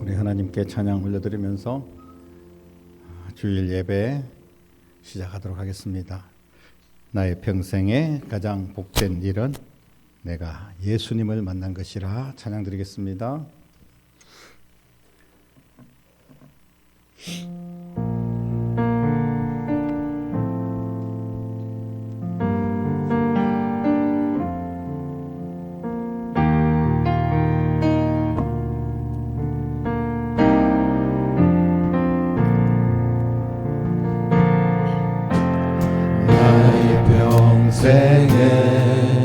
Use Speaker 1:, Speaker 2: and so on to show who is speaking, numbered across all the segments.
Speaker 1: 우리 하나님께 찬양 올려드리면서 주일 예배 시작하도록 하겠습니다. 나의 평생에 가장 복된 일은 내가 예수님을 만난 것이라 찬양 드리겠습니다.
Speaker 2: 평생에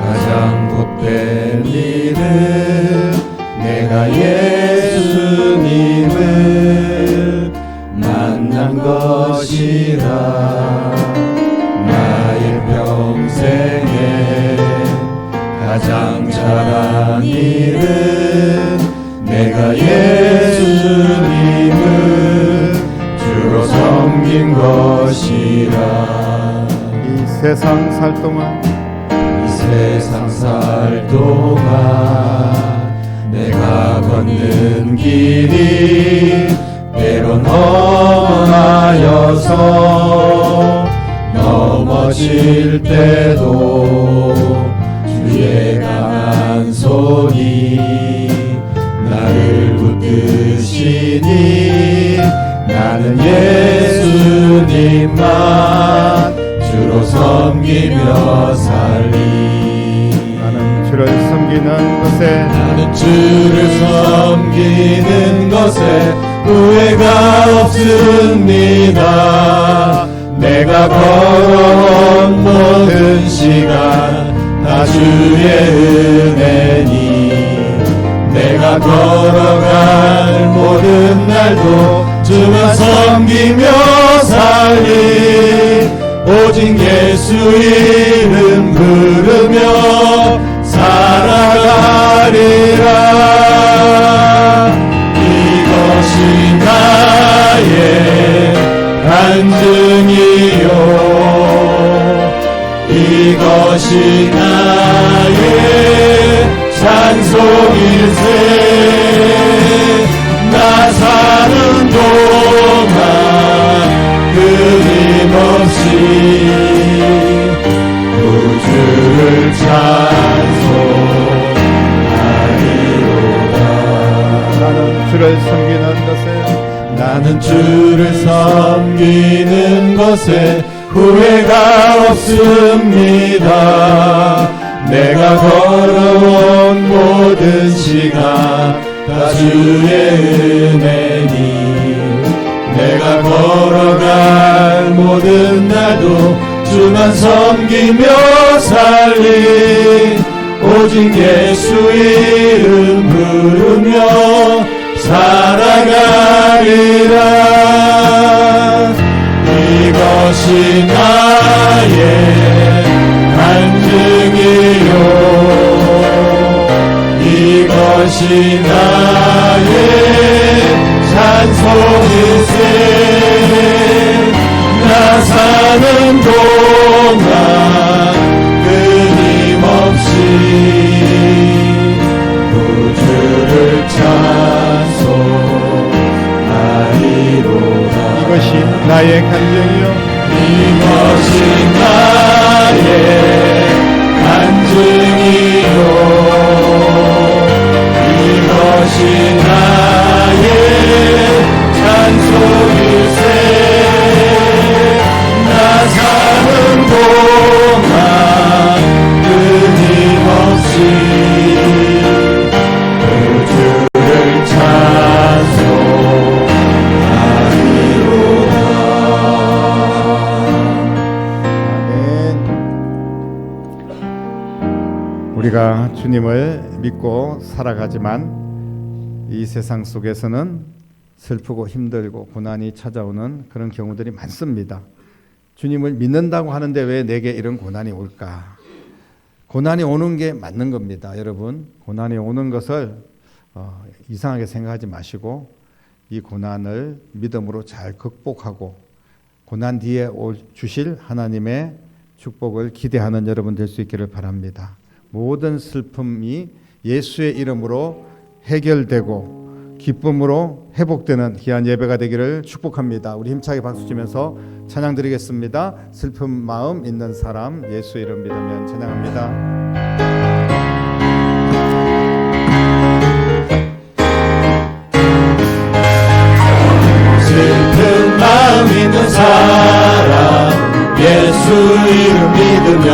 Speaker 2: 가장 복된 일은 내가 예수님을 만난 것이라. 나의 평생에 가장 잘한 일은 내가 예수님을 주로 섬긴 것이라.
Speaker 1: 세상 살 동안
Speaker 2: 내가 걷는 길이 때론 험하여서 넘어질 때도 주의 강한 손이 나를 붙드시니 나는 예수님만 주로 섬기며 살리.
Speaker 1: 나는 주를
Speaker 2: 섬기는 것에 후회가 없습니다. 내가 걸어온 모든 시간 다 주의 은혜니 내가 걸어갈 모든 날도 주만 섬기며 살리. 오직 예수 이름 부르며 살아가리라. 이것이 나의 간증이요 이것이 나의 찬송일세. 나 사는 동안 끊임없이 주를 찬송하리로다. 나는 주를 섬기는 것에 후회가 없습니다. 내가 걸어온 모든 시간 다 주의 은혜니 내가 걸어갈 모든 날도 주만 섬기며 살리. 오직 예수 이름 부르며 살아가리라. 이것이 나의 간증이요 이것이 나의 찬송일세. 나 사는 동안 끊임없이 주를 찬송하리로다.
Speaker 1: 이것이 나의 간증이요
Speaker 2: 이것이 나의 간증이요 이것이 나의 찬송일세. 나 사는 동안 끊임없이 주를 찬송하리로다.
Speaker 1: 우리가 주님을 믿고 살아가지만 이 세상 속에서는 슬프고 힘들고 고난이 찾아오는 그런 경우들이 많습니다. 주님을 믿는다고 하는데 왜 내게 이런 고난이 올까? 고난이 오는 게 맞는 겁니다. 여러분, 고난이 오는 것을 이상하게 생각하지 마시고 이 고난을 믿음으로 잘 극복하고 고난 뒤에 주실 하나님의 축복을 기대하는 여러분 될 수 있기를 바랍니다. 모든 슬픔이 예수의 이름으로 해결되고 기쁨으로 회복되는 귀한 예배가 되기를 축복합니다. 우리 힘차게 박수 치면서 찬양 드리겠습니다. 슬픈 마음 있는 사람 예수 이름 믿으면 찬양합니다.
Speaker 2: 슬픈 마음 있는 사람 예수 이름 믿으며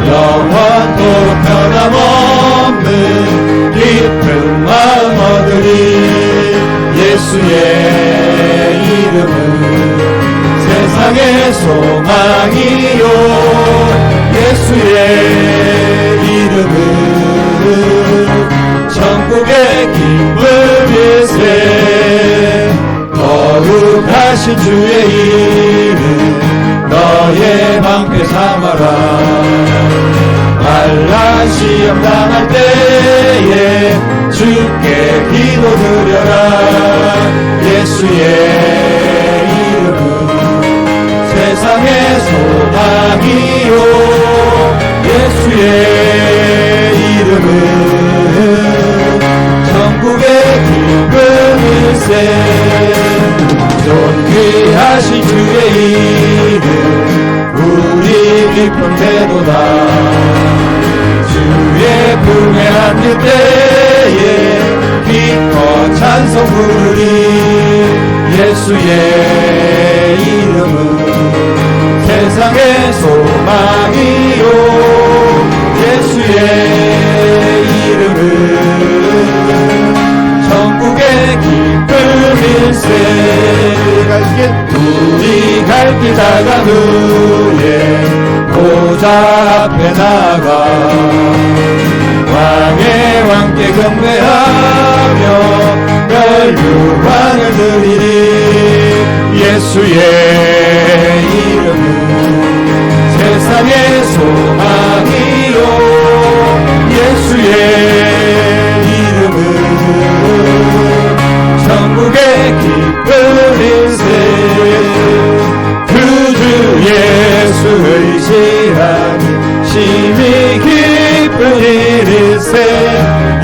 Speaker 2: 영원토록 변함없는 깊은 마음 얻으리. 예수의 이름은 세상의 소망이요 예수의 이름은 천국의 기쁨일세. 거룩하신 주의 이름 너의 방패 삼아라. 환난 시험 당할 때에 주께 기도드려라. 예수의 이름은 세상의 소망이요 예수의 이름은 천국의 기쁨일세. 존귀하신 주의 이름 우리 기쁨 되도다. 주의 품에 안길 때에 기뻐 찬송 부르리. 예수의 이름은 세상의 소망이요 예수의 이름은 천국의 기쁨일세. 우리 갈 길 다간 후에 보좌 앞에 나가 왕의 왕께 경배하며 멸류관을 드리리. 예수의 이름은 세상의 소망이요 예수의 이름은 천국의 기쁨일세. 그 주 예수 의지하니 심히 기쁜 일일세.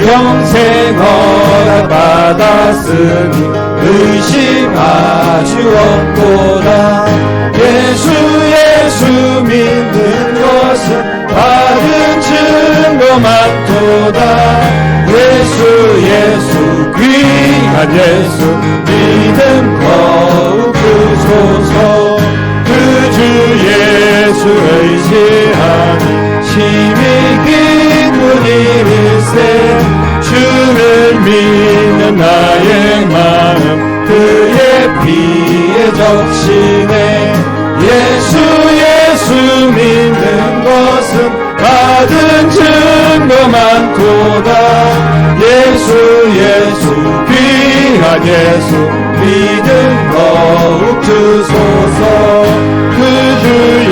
Speaker 2: 영생 허락 받았으니 의심하지 없도다. 예수 믿는 것은 받은 증거 많도다. 예수 귀한 예수 믿음 더욱 주소서. 그 주 예수 의지하니 심히 기쁜 일일세. 주를 믿는 나의 마음 그의 피에 적시네. 예수 믿는 것은 받은 증거 많도다. 예수 귀한 예수 믿음 더욱 주소서. 그 주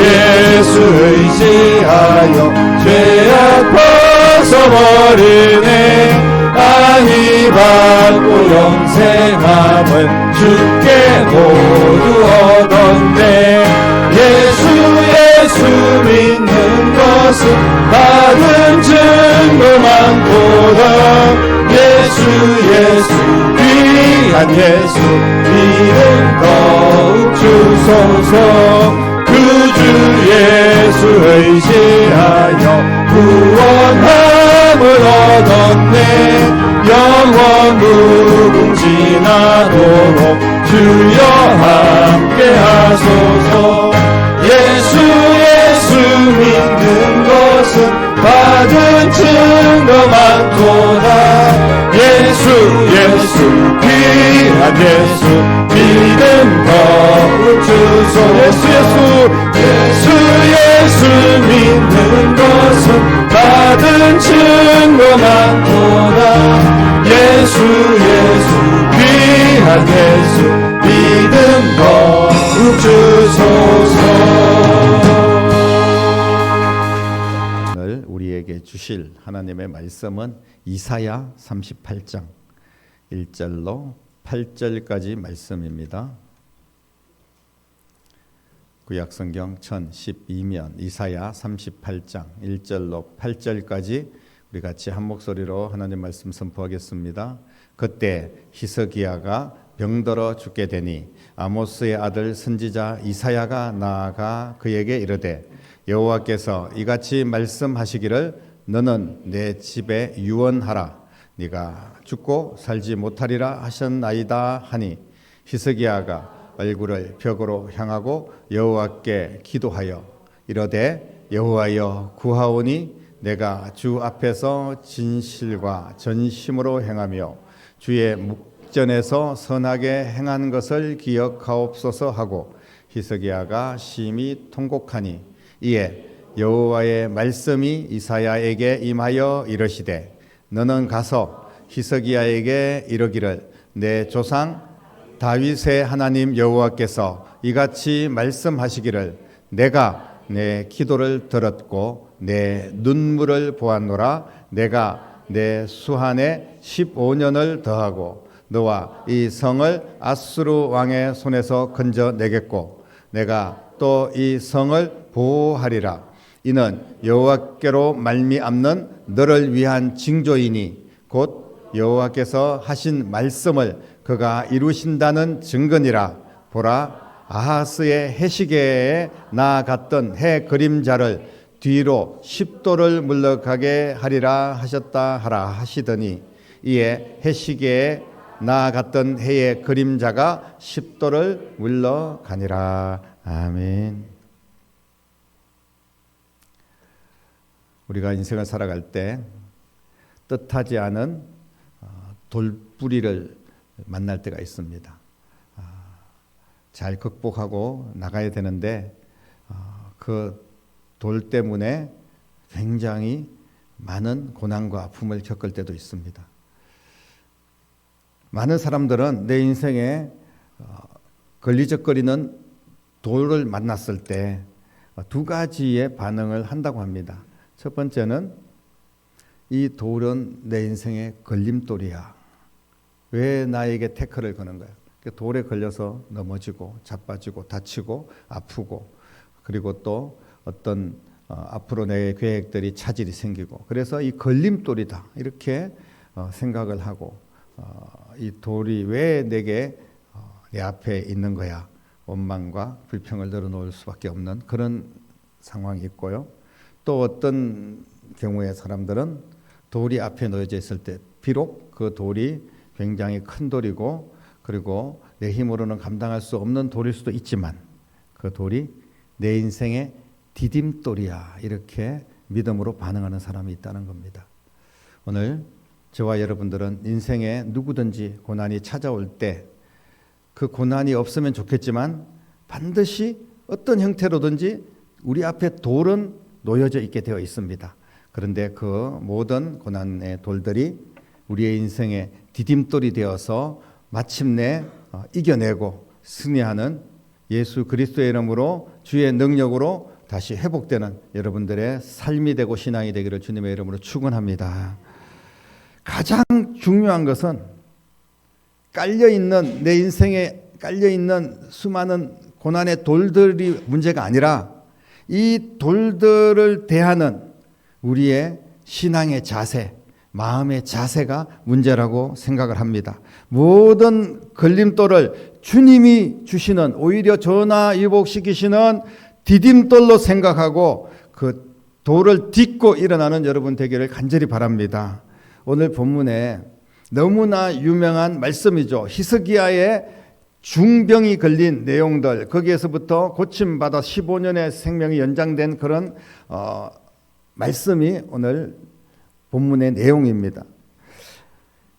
Speaker 2: 예수 의지하여 죄악 벗어버리네. 안위 받고 영생함을 주께 모두 얻었네. 예수 믿는 것은 받은 증거 많도다. 예수 귀한 예수 믿음 더욱 주소서. 그 주 예수 의지하여 구원함을 얻었네. 영원 무궁지나도록 주여 함께 하소서. 예수 믿는 것은 받은 증거 많도다. 예수 귀한 예수 믿음 더욱 주소. 예수 믿는 것은 받은 증거 많도다. 예수 귀한 예수 믿음 더욱 주소서.
Speaker 1: 오늘 우리에게 주실 하나님의 말씀은 이사야 38장 1절로 8절까지 말씀입니다. 구약성경 1012면 이사야 38장 1절로 8절까지 우리 같이 한 목소리로 하나님 말씀 선포하겠습니다. 그때 히스기야가 병들어 죽게 되니 아모스의 아들 선지자 이사야가 나아가 그에게 이르되 여호와께서 이같이 말씀하시기를 너는 내 집에 유언하라. 네가 죽고 살지 못하리라 하셨나이다 하니 히스기야가 얼굴을 벽으로 향하고 여호와께 기도하여 이르되 여호와여 구하오니 내가 주 앞에서 진실과 전심으로 행하며 주의 묵전에서 선하게 행한 것을 기억하옵소서 하고 히스기야가 심히 통곡하니 이에 여호와의 말씀이 이사야에게 임하여 이르시되 너는 가서 히스기야에게 이르기를 내 조상 다윗의 하나님 여호와께서 이같이 말씀하시기를 내가 내 기도를 들었고 내 눈물을 보았노라. 내가 내 수한에 15년을 더하고 너와 이 성을 아수르 왕의 손에서 건져내겠고 내가 또 이 성을 보호하리라. 이는 여호와께로 말미암는 너를 위한 징조이니 곧 여호와께서 하신 말씀을 그가 이루신다는 증거니라. 보라, 아하스의 해시계에 나아갔던 해 그림자를 뒤로 10도를 물러가게 하리라 하셨다 하라 하시더니 이에 해시계에 나아갔던 해의 그림자가 10도를 물러가니라. 아멘. 우리가 인생을 살아갈 때 뜻하지 않은 돌뿌리를 만날 때가 있습니다. 잘 극복하고 나가야 되는데 그 돌 때문에 굉장히 많은 고난과 아픔을 겪을 때도 있습니다. 많은 사람들은 내 인생에 걸리적거리는 돌을 만났을 때 두 가지의 반응을 한다고 합니다. 첫 번째는 이 돌은 내 인생의 걸림돌이야. 왜 나에게 태클을 거는 거야? 돌에 걸려서 넘어지고 자빠지고 다치고 아프고 그리고 또 어떤 앞으로 내 계획들이 차질이 생기고 그래서 이 걸림돌이다 이렇게 생각을 하고 이 돌이 왜 내게 내 앞에 있는 거야. 원망과 불평을 늘어놓을 수밖에 없는 그런 상황이 있고요. 또 어떤 경우에 사람들은 돌이 앞에 놓여져 있을 때 비록 그 돌이 굉장히 큰 돌이고 그리고 내 힘으로는 감당할 수 없는 돌일 수도 있지만 그 돌이 내 인생의 디딤돌이야 이렇게 믿음으로 반응하는 사람이 있다는 겁니다. 오늘 저와 여러분들은 인생에 누구든지 고난이 찾아올 때 그 고난이 없으면 좋겠지만 반드시 어떤 형태로든지 우리 앞에 돌은 놓여져 있게 되어 있습니다. 그런데 그 모든 고난의 돌들이 우리의 인생의 디딤돌이 되어서 마침내 이겨내고 승리하는 예수 그리스도의 이름으로 주의 능력으로 다시 회복되는 여러분들의 삶이 되고 신앙이 되기를 주님의 이름으로 축원합니다. 가장 중요한 것은 깔려있는 내 인생에 깔려있는 수많은 고난의 돌들이 문제가 아니라 이 돌들을 대하는 우리의 신앙의 자세, 마음의 자세가 문제라고 생각을 합니다. 모든 걸림돌을 주님이 주시는 오히려 전화위복시키시는 디딤돌로 생각하고 그 돌을 딛고 일어나는 여러분 되기를 간절히 바랍니다. 오늘 본문에 너무나 유명한 말씀이죠. 히스기야의 중병이 걸린 내용들 거기에서부터 고침받아 15년의 생명이 연장된 그런 말씀이 오늘 본문의 내용입니다.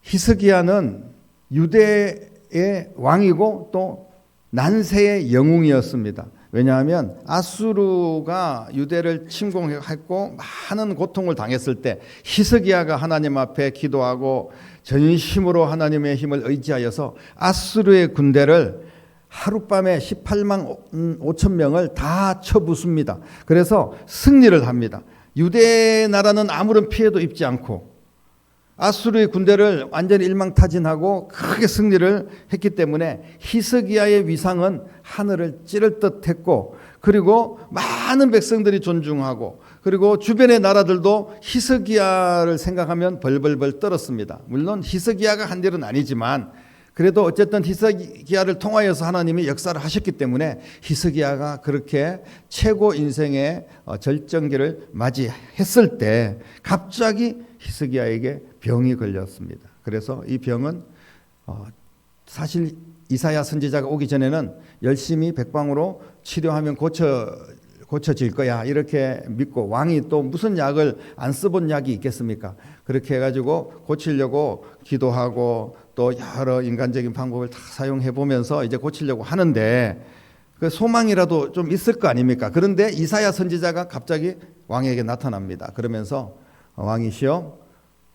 Speaker 1: 히스기야는 유대의 왕이고 또 난세의 영웅이었습니다. 왜냐하면 아수르가 유대를 침공했고 많은 고통을 당했을 때 히스기야가 하나님 앞에 기도하고 전심으로 하나님의 힘을 의지하여서 아수르의 군대를 하룻밤에 18만 5천 명을 다 쳐부숩니다. 그래서 승리를 합니다. 유대 나라는 아무런 피해도 입지 않고 아수르의 군대를 완전히 일망타진하고 크게 승리를 했기 때문에 히스기야의 위상은 하늘을 찌를 듯 했고 그리고 많은 백성들이 존중하고 그리고 주변의 나라들도 히스기야를 생각하면 벌벌벌 떨었습니다. 물론 히스기야가 한 일은 아니지만 그래도 어쨌든 히스기야를 통하여서 하나님이 역사를 하셨기 때문에 히스기야가 그렇게 최고 인생의 절정기를 맞이했을 때 갑자기 히스기야에게 병이 걸렸습니다. 그래서 이 병은 사실 이사야 선지자가 오기 전에는 열심히 백방으로 치료하면 고쳐질 거야 이렇게 믿고, 왕이 또 무슨 약을 안 써본 약이 있겠습니까? 그렇게 해가지고 고치려고 기도하고 또 여러 인간적인 방법을 다 사용해 보면서 이제 고치려고 하는데 그 소망이라도 좀 있을 거 아닙니까? 그런데 이사야 선지자가 갑자기 왕에게 나타납니다. 그러면서 왕이시여,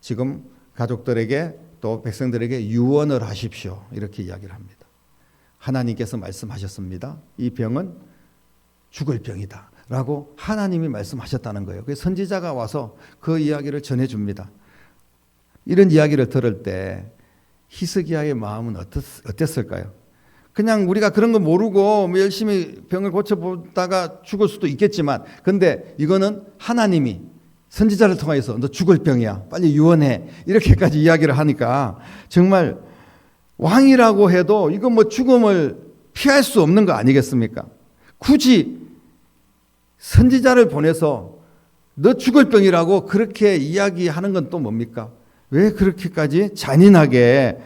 Speaker 1: 지금 가족들에게 또 백성들에게 유언을 하십시오 이렇게 이야기를 합니다. 하나님께서 말씀하셨습니다. 이 병은 죽을 병이다 라고 하나님이 말씀하셨다는 거예요. 그래서 선지자가 와서 그 이야기를 전해줍니다. 이런 이야기를 들을 때 히스기야의 마음은 어땠을까요? 그냥 우리가 그런 거 모르고 뭐 열심히 병을 고쳐보다가 죽을 수도 있겠지만, 근데 이거는 하나님이 선지자를 통해서 너 죽을 병이야 빨리 유언해 이렇게까지 이야기를 하니까 정말 왕이라고 해도 이거 뭐 죽음을 피할 수 없는 거 아니겠습니까? 굳이 선지자를 보내서 너 죽을 병이라고 그렇게 이야기하는 건 또 뭡니까? 왜 그렇게까지 잔인하게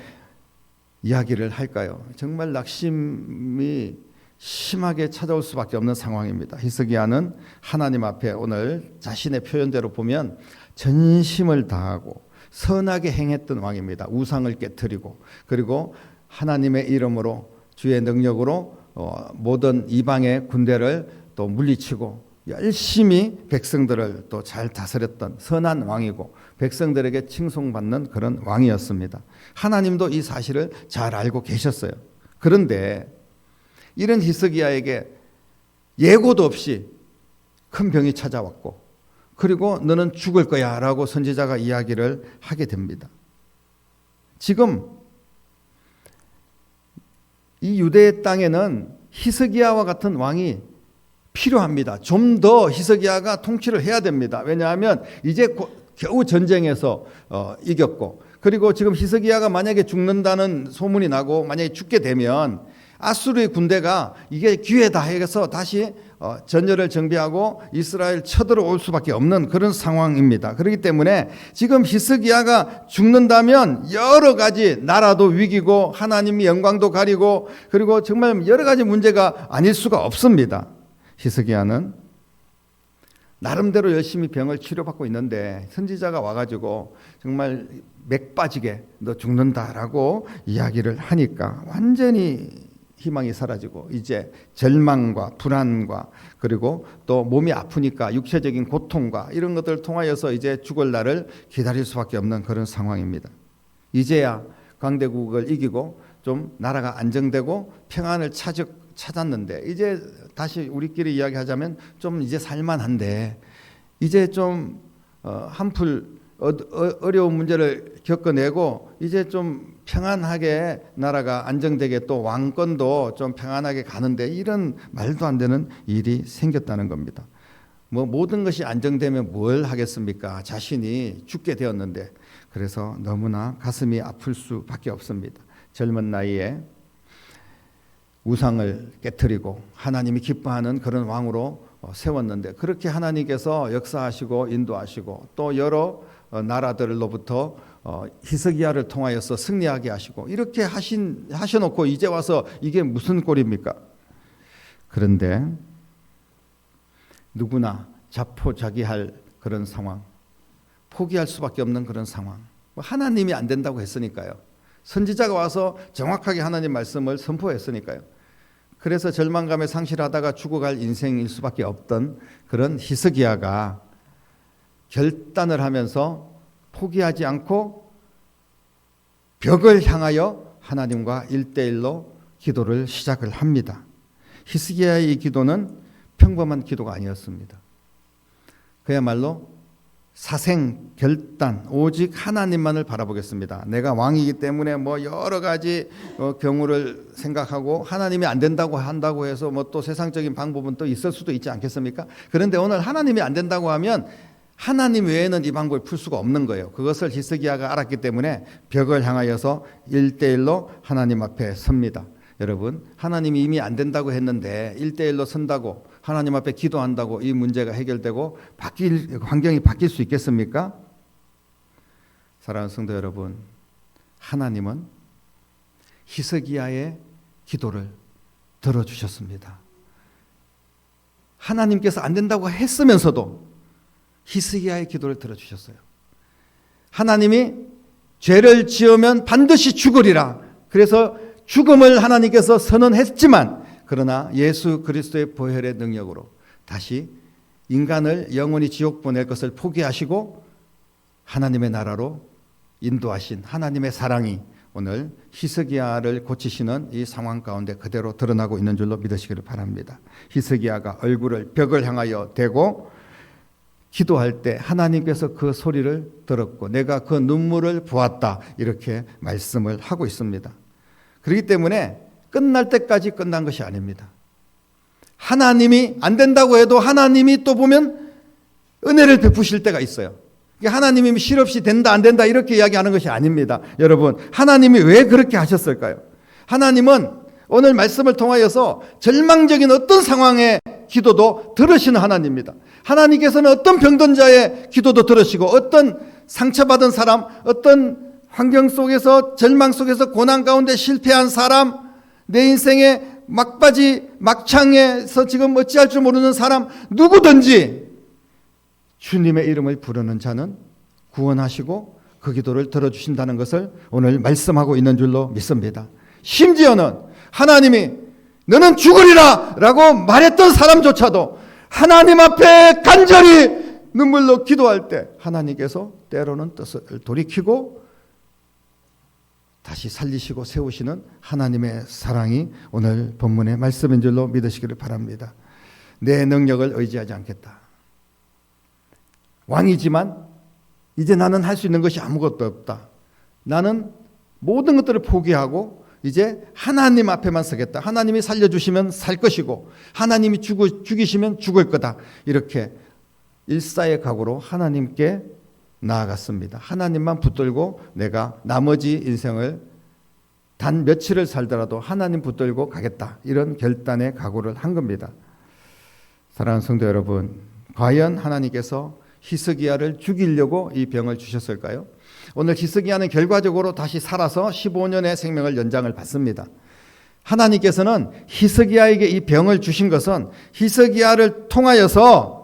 Speaker 1: 이야기를 할까요? 정말 낙심이 심하게 찾아올 수밖에 없는 상황입니다. 히스기야는 하나님 앞에 오늘 자신의 표현대로 보면 전심을 다하고 선하게 행했던 왕입니다. 우상을 깨트리고 그리고 하나님의 이름으로 주의 능력으로 모든 이방의 군대를 또 물리치고 열심히 백성들을 또 잘 다스렸던 선한 왕이고 백성들에게 칭송받는 그런 왕이었습니다. 하나님도 이 사실을 잘 알고 계셨어요. 그런데 이런 히스기야에게 예고도 없이 큰 병이 찾아왔고 그리고 너는 죽을 거야 라고 선지자가 이야기를 하게 됩니다. 지금 이 유대 땅에는 히스기야와 같은 왕이 필요합니다. 좀 더 히스기야가 통치를 해야 됩니다. 왜냐하면 이제 겨우 전쟁에서 이겼고 그리고 지금 히스기야가 만약에 죽는다는 소문이 나고 만약에 죽게 되면 아수르의 군대가 이게 기회다 해서 다시 전열을 정비하고 이스라엘 쳐들어올 수밖에 없는 그런 상황입니다. 그렇기 때문에 지금 히스기야가 죽는다면 여러 가지 나라도 위기고 하나님이 영광도 가리고 그리고 정말 여러 가지 문제가 아닐 수가 없습니다. 히스기야는 나름대로 열심히 병을 치료받고 있는데 선지자가 와가지고 정말 맥 빠지게 너 죽는다라고 이야기를 하니까 완전히 희망이 사라지고 이제 절망과 불안과 그리고 또 몸이 아프니까 육체적인 고통과 이런 것들을 통하여서 이제 죽을 날을 기다릴 수밖에 없는 그런 상황입니다. 이제야 강대국을 이기고 좀 나라가 안정되고 평안을 찾았는데 이제 다시 우리끼리 이야기하자면 좀 이제 살만한데 이제 좀 한풀 어려운 문제를 겪어내고 이제 좀 평안하게 나라가 안정되게 또 왕권도 좀 평안하게 가는데 이런 말도 안 되는 일이 생겼다는 겁니다. 뭐 모든 것이 안정되면 뭘 하겠습니까? 자신이 죽게 되었는데 그래서 너무나 가슴이 아플 수밖에 없습니다. 젊은 나이에 우상을 깨트리고 하나님이 기뻐하는 그런 왕으로 세웠는데 그렇게 하나님께서 역사하시고 인도하시고 또 여러 나라들로부터 히스기야를 통하여서 승리하게 하시고 이렇게 하셔놓고 이제 와서 이게 무슨 꼴입니까? 그런데 누구나 자포자기할 그런 상황, 포기할 수밖에 없는 그런 상황. 하나님이 안 된다고 했으니까요. 선지자가 와서 정확하게 하나님 말씀을 선포했으니까요. 그래서 절망감에 상실하다가 죽어갈 인생일 수밖에 없던 그런 히스기야가 결단을 하면서 포기하지 않고 벽을 향하여 하나님과 1대1로 기도를 시작을 합니다. 히스기야의 이 기도는 평범한 기도가 아니었습니다. 그야말로 사생, 결단, 오직 하나님만을 바라보겠습니다. 내가 왕이기 때문에 뭐 여러 가지 경우를 생각하고 하나님이 안 된다고 한다고 해서 뭐 또 세상적인 방법은 또 있을 수도 있지 않겠습니까? 그런데 오늘 하나님이 안 된다고 하면 하나님 외에는 이 방법을 풀 수가 없는 거예요. 그것을 히스기야가 알았기 때문에 벽을 향하여서 1대1로 하나님 앞에 섭니다. 여러분, 하나님이 이미 안 된다고 했는데 1대1로 선다고 하나님 앞에 기도한다고 이 문제가 해결되고 환경이 바뀔 수 있겠습니까? 사랑하는 성도 여러분, 하나님은 히스기야의 기도를 들어주셨습니다. 하나님께서 안 된다고 했으면서도 히스기야의 기도를 들어주셨어요. 하나님이 죄를 지으면 반드시 죽으리라. 그래서 죽음을 하나님께서 선언했지만 그러나 예수 그리스도의 보혈의 능력으로 다시 인간을 영원히 지옥 보낼 것을 포기하시고 하나님의 나라로 인도하신 하나님의 사랑이 오늘 히스기야를 고치시는 이 상황 가운데 그대로 드러나고 있는 줄로 믿으시기를 바랍니다. 히스기야가 얼굴을 벽을 향하여 대고 기도할 때 하나님께서 그 소리를 들었고 내가 그 눈물을 보았다, 이렇게 말씀을 하고 있습니다. 그렇기 때문에 끝날 때까지 끝난 것이 아닙니다. 하나님이 안 된다고 해도 하나님이 또 보면 은혜를 베푸실 때가 있어요. 하나님이 실없이 된다 안 된다 이렇게 이야기하는 것이 아닙니다. 여러분, 하나님이 왜 그렇게 하셨을까요? 하나님은 오늘 말씀을 통하여서 절망적인 어떤 상황의 기도도 들으시는 하나님입니다. 하나님께서는 어떤 병든 자의 기도도 들으시고 어떤 상처받은 사람, 어떤 환경 속에서 절망 속에서 고난 가운데 실패한 사람, 내 인생의 막바지 막창에서 지금 어찌할 줄 모르는 사람 누구든지 주님의 이름을 부르는 자는 구원하시고 그 기도를 들어주신다는 것을 오늘 말씀하고 있는 줄로 믿습니다. 심지어는 하나님이 너는 죽으리라 라고 말했던 사람조차도 하나님 앞에 간절히 눈물로 기도할 때 하나님께서 때로는 뜻을 돌이키고 다시 살리시고 세우시는 하나님의 사랑이 오늘 본문의 말씀인 줄로 믿으시기를 바랍니다. 내 능력을 의지하지 않겠다. 왕이지만 이제 나는 할 수 있는 것이 아무것도 없다. 나는 모든 것들을 포기하고 이제 하나님 앞에만 서겠다. 하나님이 살려주시면 살 것이고 하나님이 죽이시면 죽을 거다. 이렇게 일사의 각오로 하나님께 나아갔습니다. 하나님만 붙들고 내가 나머지 인생을 단 며칠을 살더라도 하나님 붙들고 가겠다. 이런 결단의 각오를 한 겁니다. 사랑하는 성도 여러분, 과연 하나님께서 히스기야를 죽이려고 이 병을 주셨을까요? 오늘 히스기야는 결과적으로 다시 살아서 15년의 생명을 연장을 받습니다. 하나님께서는 히스기야에게 이 병을 주신 것은 히스기야를 통하여서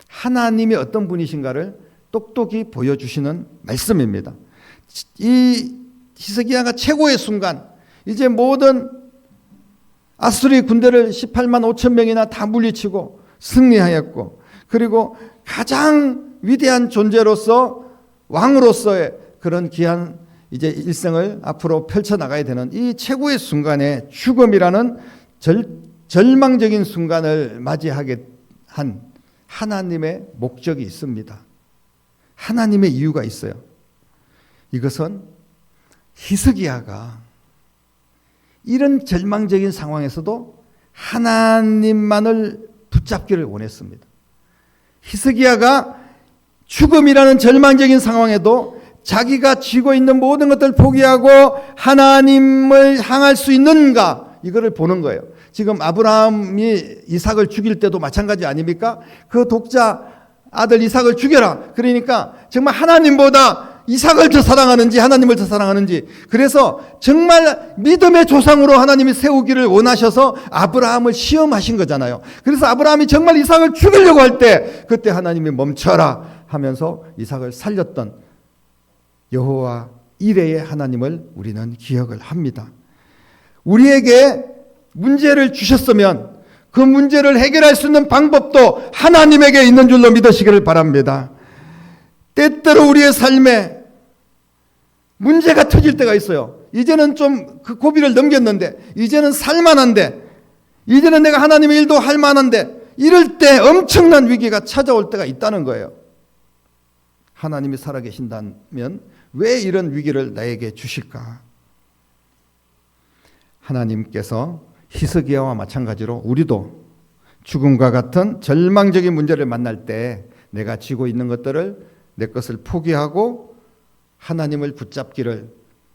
Speaker 1: 하나님이 어떤 분이신가를 똑똑히 보여주시는 말씀입니다. 이 히스기야가 최고의 순간, 이제 모든 아수리 군대를 18만 5천 명이나 다 물리치고 승리하였고, 그리고 가장 위대한 존재로서 왕으로서의 그런 귀한 이제 일생을 앞으로 펼쳐나가야 되는 이 최고의 순간에 죽음이라는 절망적인 순간을 맞이하게 한 하나님의 목적이 있습니다. 하나님의 이유가 있어요. 이것은 히스기야가 이런 절망적인 상황에서도 하나님만을 붙잡기를 원했습니다. 히스기야가 죽음이라는 절망적인 상황에도 자기가 쥐고 있는 모든 것들을 포기하고 하나님을 향할 수 있는가, 이거를 보는 거예요. 지금 아브라함이 이삭을 죽일 때도 마찬가지 아닙니까? 그 독자 아들 이삭을 죽여라. 그러니까 정말 하나님보다 이삭을 더 사랑하는지 하나님을 더 사랑하는지, 그래서 정말 믿음의 조상으로 하나님이 세우기를 원하셔서 아브라함을 시험하신 거잖아요. 그래서 아브라함이 정말 이삭을 죽이려고 할 때 그때 하나님이 멈춰라 하면서 이삭을 살렸던 여호와 이레의 하나님을 우리는 기억을 합니다. 우리에게 문제를 주셨으면 그 문제를 해결할 수 있는 방법도 하나님에게 있는 줄로 믿으시기를 바랍니다. 때때로 우리의 삶에 문제가 터질 때가 있어요. 이제는 좀 그 고비를 넘겼는데, 이제는 살만한데, 이제는 내가 하나님의 일도 할 만한데, 이럴 때 엄청난 위기가 찾아올 때가 있다는 거예요. 하나님이 살아계신다면 왜 이런 위기를 나에게 주실까? 하나님께서 히스기야와 마찬가지로 우리도 죽음과 같은 절망적인 문제를 만날 때 내가 쥐고 있는 것들을 내 것을 포기하고 하나님을 붙잡기를,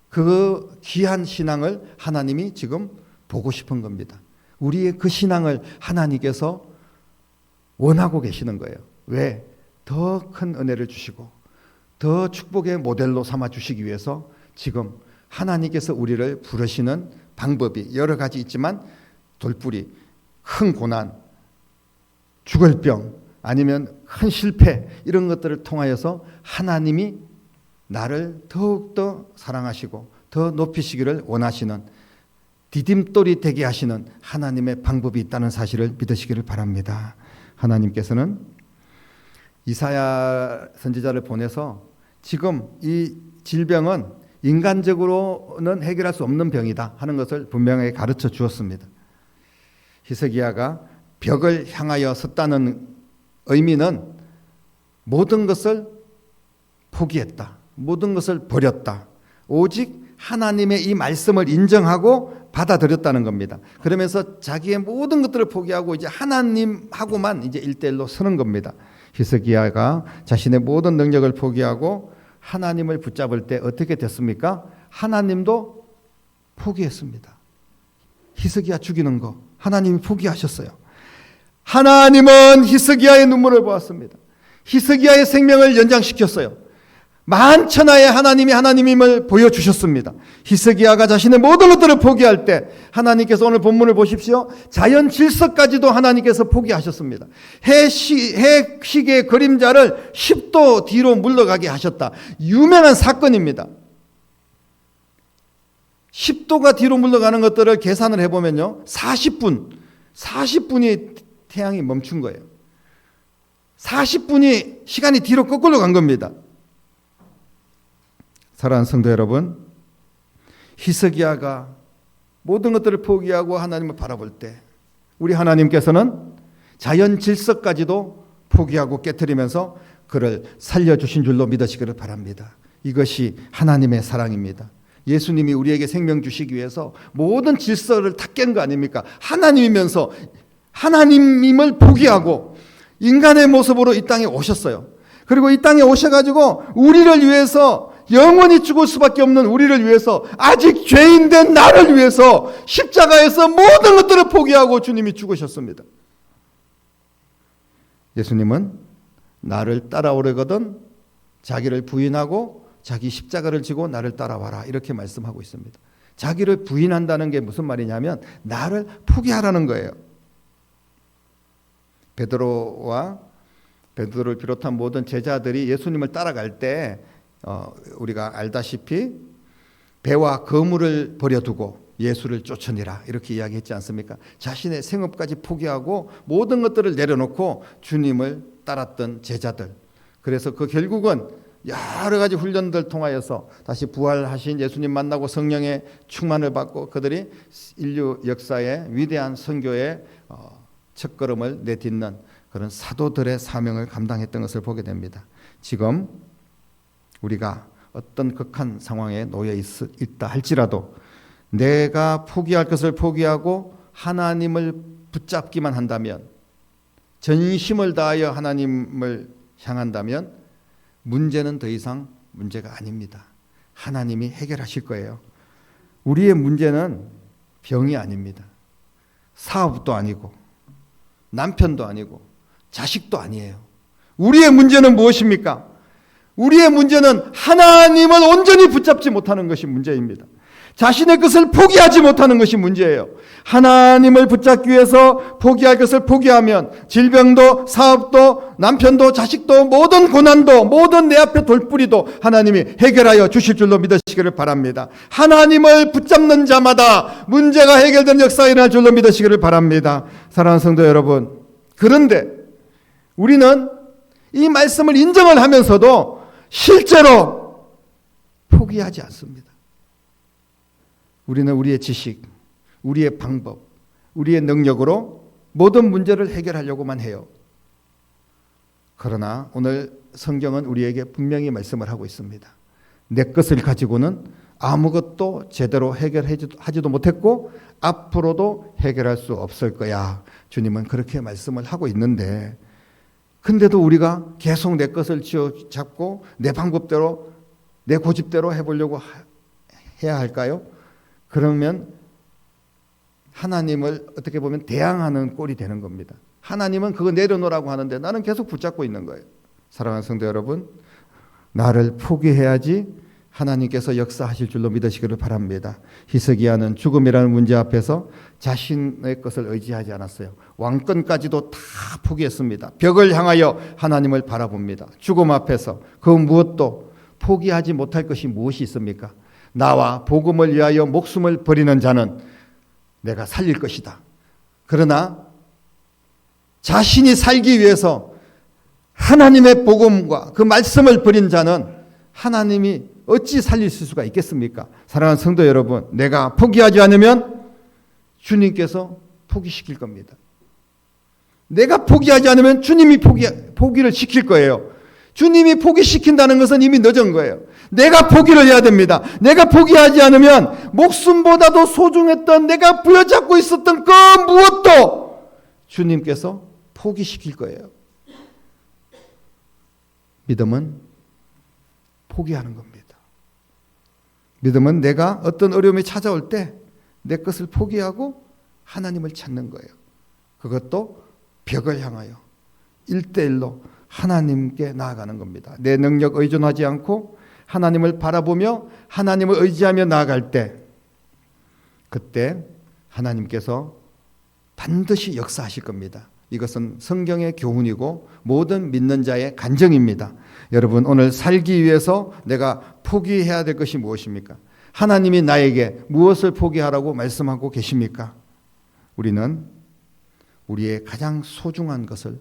Speaker 1: 그 귀한 신앙을 하나님이 지금 보고 싶은 겁니다. 우리의 그 신앙을 하나님께서 원하고 계시는 거예요. 왜? 더 큰 은혜를 주시고 더 축복의 모델로 삼아 주시기 위해서 지금 하나님께서 우리를 부르시는 방법이 여러 가지 있지만, 돌뿌리, 큰 고난, 죽을 병, 아니면 큰 실패, 이런 것들을 통하여서 하나님이 나를 더욱더 사랑하시고 더 높이시기를 원하시는, 디딤돌이 되게 하시는 하나님의 방법이 있다는 사실을 믿으시기를 바랍니다. 하나님께서는 이사야 선지자를 보내서 지금 이 질병은 인간적으로는 해결할 수 없는 병이다 하는 것을 분명하게 가르쳐 주었습니다. 히스기야가 벽을 향하여 섰다는 의미는 모든 것을 포기했다, 모든 것을 버렸다, 오직 하나님의 이 말씀을 인정하고 받아들였다는 겁니다. 그러면서 자기의 모든 것들을 포기하고 이제 하나님하고만 이제 1대1로 서는 겁니다. 히스기야가 자신의 모든 능력을 포기하고 하나님을 붙잡을 때 어떻게 됐습니까? 하나님도 포기했습니다. 히스기야 죽이는 거 하나님이 포기하셨어요. 하나님은 히스기야의 눈물을 보았습니다. 히스기야의 생명을 연장시켰어요. 만천하의 하나님이 하나님임을 보여주셨습니다. 히스기야가 자신의 모든 것들을 포기할 때 하나님께서, 오늘 본문을 보십시오, 자연 질서까지도 하나님께서 포기하셨습니다. 해시계의 그림자를 10도 뒤로 물러가게 하셨다. 유명한 사건입니다. 10도가 뒤로 물러가는 것들을 계산을 해보면요, 40분이 태양이 멈춘 거예요. 40분이 시간이 뒤로 거꾸로 간 겁니다. 사랑하는 성도 여러분, 히스기야가 모든 것들을 포기하고 하나님을 바라볼 때 우리 하나님께서는 자연 질서까지도 포기하고 깨트리면서 그를 살려주신 줄로 믿으시기를 바랍니다. 이것이 하나님의 사랑입니다. 예수님이 우리에게 생명 주시기 위해서 모든 질서를 다 깬 거 아닙니까? 하나님이면서 하나님임을 포기하고 인간의 모습으로 이 땅에 오셨어요. 그리고 이 땅에 오셔가지고 우리를 위해서, 영원히 죽을 수밖에 없는 우리를 위해서, 아직 죄인된 나를 위해서 십자가에서 모든 것들을 포기하고 주님이 죽으셨습니다. 예수님은 나를 따라오려거든 자기를 부인하고 자기 십자가를 지고 나를 따라와라, 이렇게 말씀하고 있습니다. 자기를 부인한다는 게 무슨 말이냐면 나를 포기하라는 거예요. 베드로를 비롯한 모든 제자들이 예수님을 따라갈 때 우리가 알다시피 배와 거물을 버려두고 예수를 쫓으니라, 이렇게 이야기했지 않습니까? 자신의 생업까지 포기하고 모든 것들을 내려놓고 주님을 따랐던 제자들. 그래서 그 결국은 여러 가지 훈련들 통하여서 다시 부활하신 예수님 만나고 성령의 충만을 받고 그들이 인류 역사의 위대한 선교의 첫걸음을 내딛는 그런 사도들의 사명을 감당했던 것을 보게 됩니다. 지금 우리가 어떤 극한 상황에 놓여 있다 할지라도 내가 포기할 것을 포기하고 하나님을 붙잡기만 한다면, 전심을 다하여 하나님을 향한다면 문제는 더 이상 문제가 아닙니다. 하나님이 해결하실 거예요. 우리의 문제는 병이 아닙니다. 사업도 아니고 남편도 아니고 자식도 아니에요. 우리의 문제는 무엇입니까? 우리의 문제는 하나님을 온전히 붙잡지 못하는 것이 문제입니다. 자신의 것을 포기하지 못하는 것이 문제예요. 하나님을 붙잡기 위해서 포기할 것을 포기하면 질병도, 사업도, 남편도, 자식도, 모든 고난도, 모든 내 앞에 돌뿌리도 하나님이 해결하여 주실 줄로 믿으시기를 바랍니다. 하나님을 붙잡는 자마다 문제가 해결된 역사가 일어날 줄로 믿으시기를 바랍니다. 사랑하는 성도 여러분, 그런데 우리는 이 말씀을 인정을 하면서도 실제로 포기하지 않습니다. 우리는 우리의 지식, 우리의 방법, 우리의 능력으로 모든 문제를 해결하려고만 해요. 그러나 오늘 성경은 우리에게 분명히 말씀을 하고 있습니다. 내 것을 가지고는 아무것도 제대로 해결하지도 못했고 앞으로도 해결할 수 없을 거야. 주님은 그렇게 말씀을 하고 있는데, 근데도 우리가 계속 내 것을 쥐어잡고 내 방법대로 내 고집대로 해보려고 해야 할까요? 그러면 하나님을 어떻게 보면 대항하는 꼴이 되는 겁니다. 하나님은 그거 내려놓으라고 하는데 나는 계속 붙잡고 있는 거예요. 사랑하는 성도 여러분, 나를 포기해야지 하나님께서 역사하실 줄로 믿으시기를 바랍니다. 히스기야는 죽음이라는 문제 앞에서 자신의 것을 의지하지 않았어요. 왕권까지도 다 포기했습니다. 벽을 향하여 하나님을 바라봅니다. 죽음 앞에서 그 무엇도 포기하지 못할 것이 무엇이 있습니까? 나와 복음을 위하여 목숨을 버리는 자는 내가 살릴 것이다. 그러나 자신이 살기 위해서 하나님의 복음과 그 말씀을 버린 자는 하나님이 어찌 살릴 수가 있겠습니까? 사랑하는 성도 여러분, 내가 포기하지 않으면 주님께서 포기시킬 겁니다. 내가 포기하지 않으면 주님이 포기를 시킬 거예요. 주님이 포기시킨다는 것은 이미 늦은 거예요. 내가 포기를 해야 됩니다. 내가 포기하지 않으면 목숨보다도 소중했던 내가 부여잡고 있었던 그 무엇도 주님께서 포기시킬 거예요. 믿음은 포기하는 겁니다. 믿음은 내가 어떤 어려움이 찾아올 때 내 것을 포기하고 하나님을 찾는 거예요. 그것도 벽을 향하여 1대1로 하나님께 나아가는 겁니다. 내 능력 의존하지 않고 하나님을 바라보며 하나님을 의지하며 나아갈 때, 그때 하나님께서 반드시 역사하실 겁니다. 이것은 성경의 교훈이고 모든 믿는 자의 간증입니다. 여러분, 오늘 살기 위해서 내가 포기해야 될 것이 무엇입니까? 하나님이 나에게 무엇을 포기하라고 말씀하고 계십니까? 우리는 우리의 가장 소중한 것을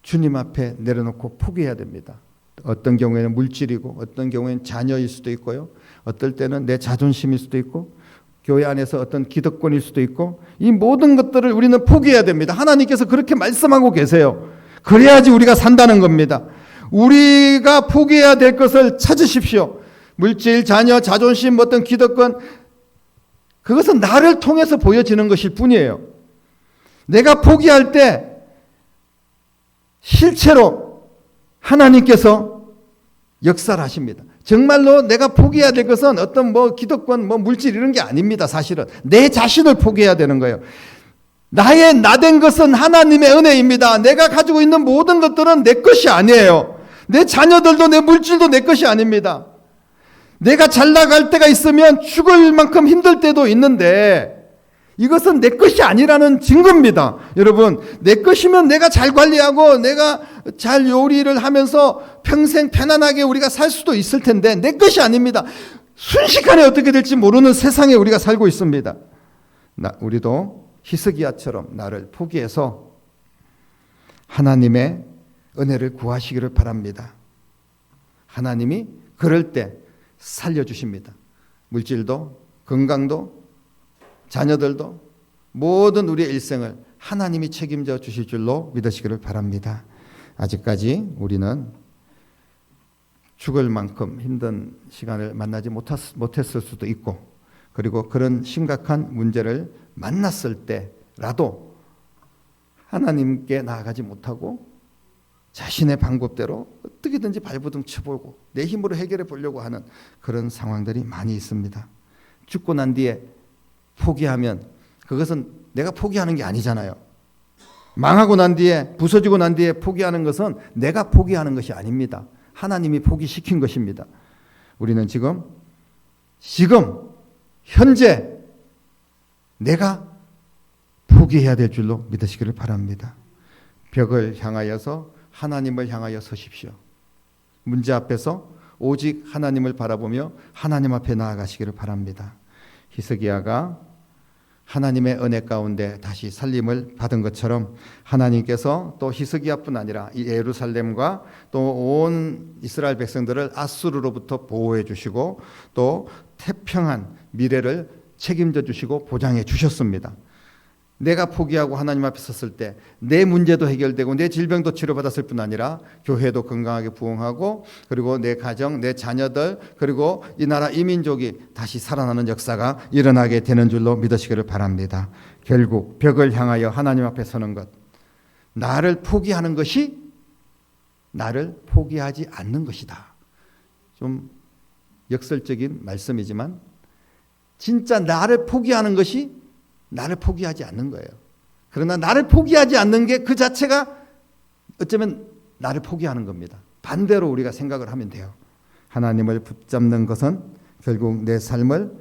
Speaker 1: 주님 앞에 내려놓고 포기해야 됩니다. 어떤 경우에는 물질이고 어떤 경우에는 자녀일 수도 있고요. 어떨 때는 내 자존심일 수도 있고 교회 안에서 어떤 기득권일 수도 있고, 이 모든 것들을 우리는 포기해야 됩니다. 하나님께서 그렇게 말씀하고 계세요. 그래야지 우리가 산다는 겁니다. 우리가 포기해야 될 것을 찾으십시오. 물질, 자녀, 자존심, 어떤 기득권, 그것은 나를 통해서 보여지는 것일 뿐이에요. 내가 포기할 때 실체로 하나님께서 역사를 하십니다. 정말로 내가 포기해야 될 것은 어떤 기득권, 물질 이런 게 아닙니다. 사실은 내 자신을 포기해야 되는 거예요. 나된 것은 하나님의 은혜입니다. 내가 가지고 있는 모든 것들은 내 것이 아니에요. 내 자녀들도 내 물질도 내 것이 아닙니다. 내가 잘 나갈 때가 있으면 죽을 만큼 힘들 때도 있는데 이것은 내 것이 아니라는 증거입니다. 여러분, 내 것이면 내가 잘 관리하고 내가 잘 요리를 하면서 평생 편안하게 우리가 살 수도 있을 텐데 내 것이 아닙니다. 순식간에 어떻게 될지 모르는 세상에 우리가 살고 있습니다. 우리도 히스기야처럼 나를 포기해서 하나님의 은혜를 구하시기를 바랍니다. 하나님이 그럴 때 살려주십니다. 물질도 건강도 자녀들도 모든 우리의 일생을 하나님이 책임져 주실 줄로 믿으시기를 바랍니다. 아직까지 우리는 죽을 만큼 힘든 시간을 만나지 못했을 수도 있고, 그리고 그런 심각한 문제를 만났을 때라도 하나님께 나아가지 못하고 자신의 방법대로 어떻게든지 발버둥 쳐보고 내 힘으로 해결해 보려고 하는 그런 상황들이 많이 있습니다. 죽고 난 뒤에 포기하면 그것은 내가 포기하는 게 아니잖아요. 망하고 난 뒤에, 부서지고 난 뒤에 포기하는 것은 내가 포기하는 것이 아닙니다. 하나님이 포기시킨 것입니다. 우리는 지금 현재 내가 포기해야 될 줄로 믿으시기를 바랍니다. 벽을 향하여서 하나님을 향하여 서십시오. 문제 앞에서 오직 하나님을 바라보며 하나님 앞에 나아가시기를 바랍니다. 히스기야가 하나님의 은혜 가운데 다시 살림을 받은 것처럼 하나님께서 또 히스기야뿐 아니라 이 예루살렘과 또 온 이스라엘 백성들을 아수르로부터 보호해 주시고 또 태평한 미래를 책임져 주시고 보장해 주셨습니다. 내가 포기하고 하나님 앞에 섰을 때 내 문제도 해결되고 내 질병도 치료받았을 뿐 아니라 교회도 건강하게 부흥하고 그리고 내 가정, 내 자녀들 그리고 이 나라 이 민족이 다시 살아나는 역사가 일어나게 되는 줄로 믿으시기를 바랍니다. 결국 벽을 향하여 하나님 앞에 서는 것, 나를 포기하는 것이 나를 포기하지 않는 것이다. 좀 역설적인 말씀이지만 진짜 나를 포기하는 것이 나를 포기하지 않는 거예요. 그러나 나를 포기하지 않는 게 그 자체가 어쩌면 나를 포기하는 겁니다. 반대로 우리가 생각을 하면 돼요. 하나님을 붙잡는 것은 결국 내 삶을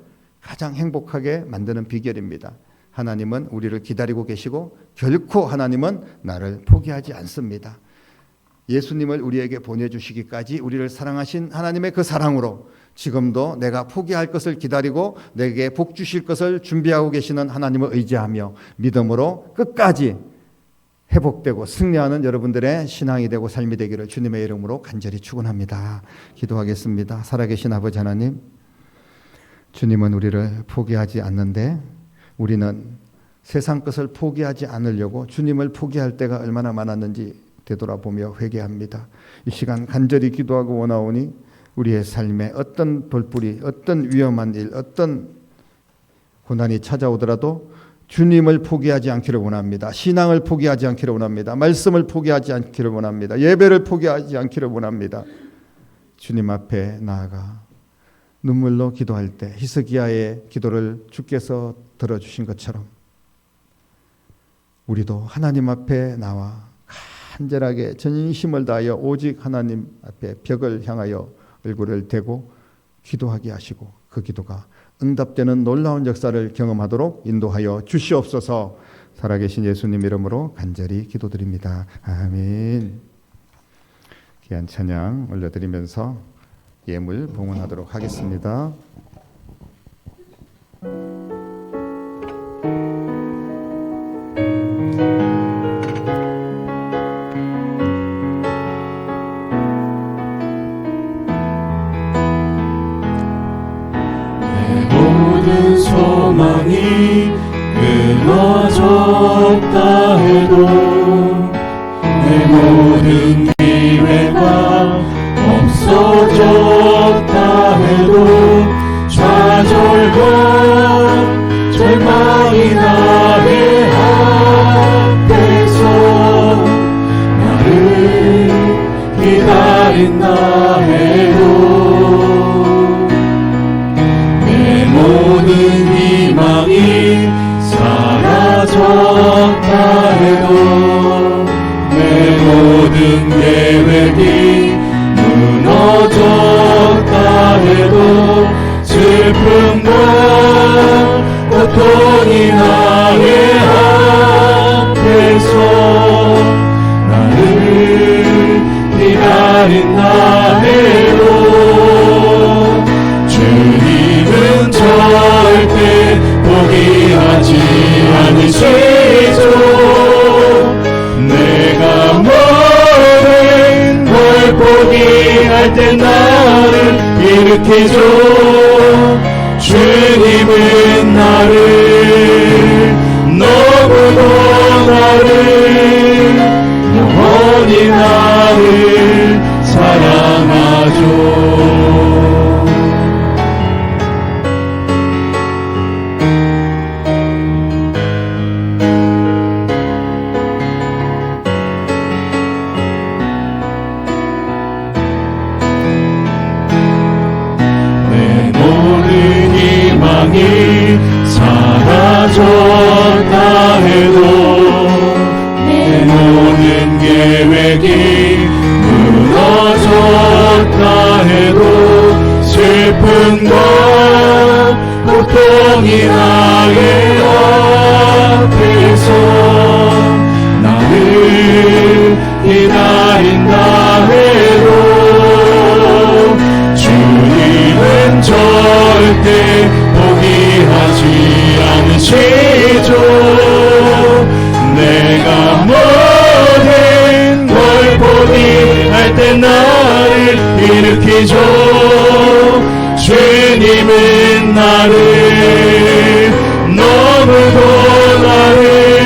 Speaker 1: 가장 행복하게 만드는 비결입니다. 하나님은 우리를 기다리고 계시고 결코 하나님은 나를 포기하지 않습니다. 예수님을 우리에게 보내주시기까지 우리를 사랑하신 하나님의 그 사랑으로 지금도 내가 포기할 것을 기다리고 내게 복 주실 것을 준비하고 계시는 하나님을 의지하며 믿음으로 끝까지 회복되고 승리하는 여러분들의 신앙이 되고 삶이 되기를 주님의 이름으로 간절히 축원합니다. 기도하겠습니다. 살아계신 아버지 하나님, 주님은 우리를 포기하지 않는데 우리는 세상 것을 포기하지 않으려고 주님을 포기할 때가 얼마나 많았는지 되돌아보며 회개합니다. 이 시간 간절히 기도하고 원하오니 우리의 삶에 어떤 돌불이, 어떤 위험한 일, 어떤 고난이 찾아오더라도 주님을 포기하지 않기를 원합니다. 신앙을 포기하지 않기를 원합니다. 말씀을 포기하지 않기를 원합니다. 예배를 포기하지 않기를 원합니다. 주님 앞에 나아가 눈물로 기도할 때 히스기야의 기도를 주께서 들어주신 것처럼 우리도 하나님 앞에 나와 간절하게 전심을 다하여 오직 하나님 앞에 벽을 향하여 얼굴을 대고 기도하게 하시고 그 기도가 응답되는 놀라운 역사를 경험하도록 인도하여 주시옵소서. 살아계신 예수님 이름으로 간절히 기도드립니다. 아멘. 귀한 찬양 올려드리면서 예물 봉헌하도록 하겠습니다.
Speaker 2: 소망이 끊어졌다 해도 내 모든 기회가 없어졌다 해도 좌절과 절망이 나의 앞에서 나를 기다린다 해도 모든 희망이 사라졌다 해도 내 모든 계획이 무너졌다 해도 슬픔과 고통이 나의 앞에서 나를 기다린다 해도 주님은 절대 포기하지 않으시죠. 내가 모든 걸 포기할 때 나를 일으키죠. 주님은 나를 너무도 나를 영원히 나를 사랑하죠. 사라졌다 해도 내 모든 계획이 무너졌다 해도 슬픔과 고통이 나의 앞에서 나를 기다린다 해도 주님은 절대 포기하지 않으시죠. 내가 모든 걸 포기할 때 나를 일으키죠. 주님은 나를 너무도 나를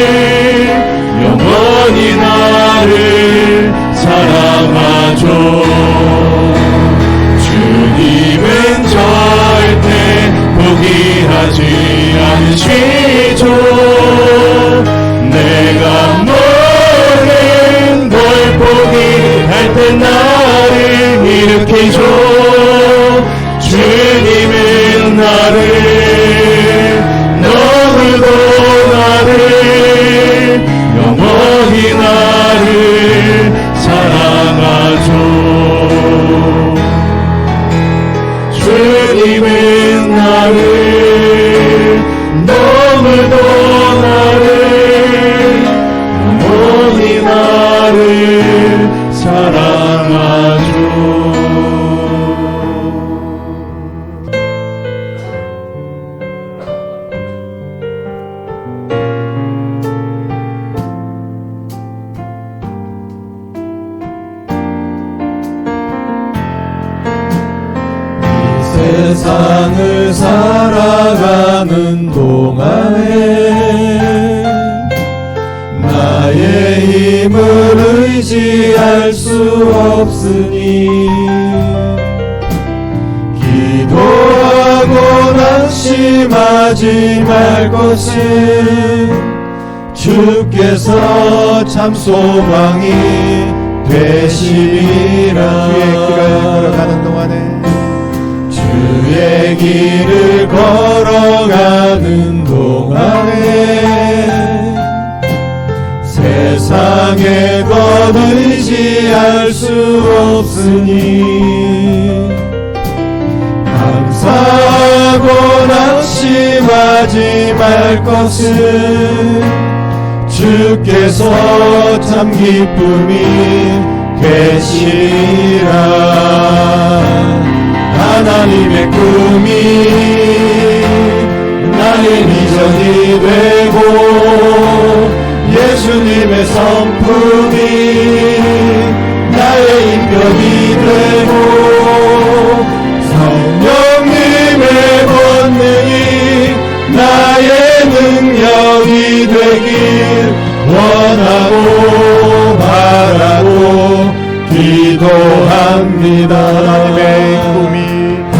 Speaker 2: 살아가는 동안에 나의 힘을 의지할 수 없으니 기도하고 낙심하지 말 것은 주께서 참 소망이 되시리라.
Speaker 1: 주의 길을 걸어가는 동안에
Speaker 2: 세상의 것 의지할 수 없으니 감사하고 낙심하지 말 것은 주께서 참 기쁨이 되시리라. 하나님의 꿈이 나의 비전이 되고 예수님의 성품이 나의 인격이 되고 성령님의 권능이 나의 능력이 되길 원하고 바라고 기도합니다.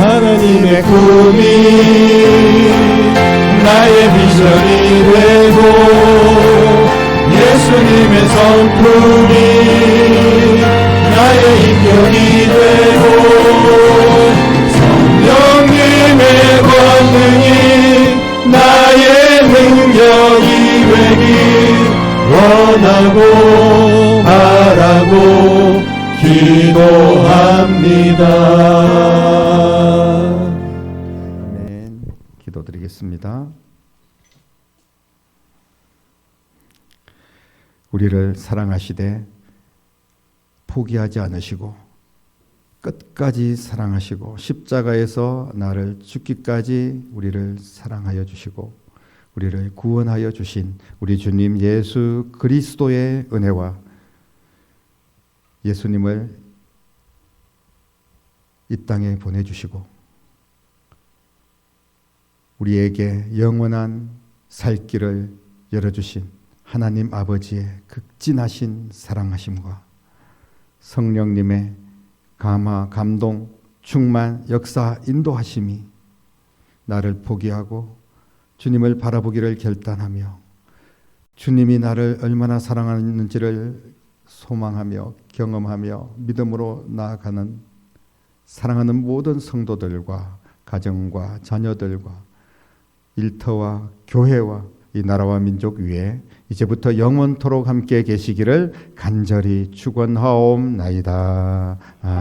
Speaker 2: 하나님의 꿈이 나의 비전이 되고 예수님의 성품이 나의 인격이 되고 성령님의 권능이 나의 능력이 되길 원하고 바라고 기도합니다.
Speaker 1: 아멘. 기도드리겠습니다. 우리를 사랑하시되 포기하지 않으시고 끝까지 사랑하시고 십자가에서 나를 죽기까지 우리를 사랑하여 주시고 우리를 구원하여 주신 우리 주님 예수 그리스도의 은혜와 예수님을 이 땅에 보내주시고 우리에게 영원한 살 길을 열어주신 하나님 아버지의 극진하신 사랑하심과 성령님의 감화, 감동, 충만, 역사, 인도하심이 나를 포기하고 주님을 바라보기를 결단하며 주님이 나를 얼마나 사랑하는지를 소망하며 경험하며 믿음으로 나아가는 사랑하는 모든 성도들과 가정과 자녀들과 일터와 교회와 이 나라와 민족 위에 이제부터 영원토록 함께 계시기를 간절히 축원하옵나이다. 아멘.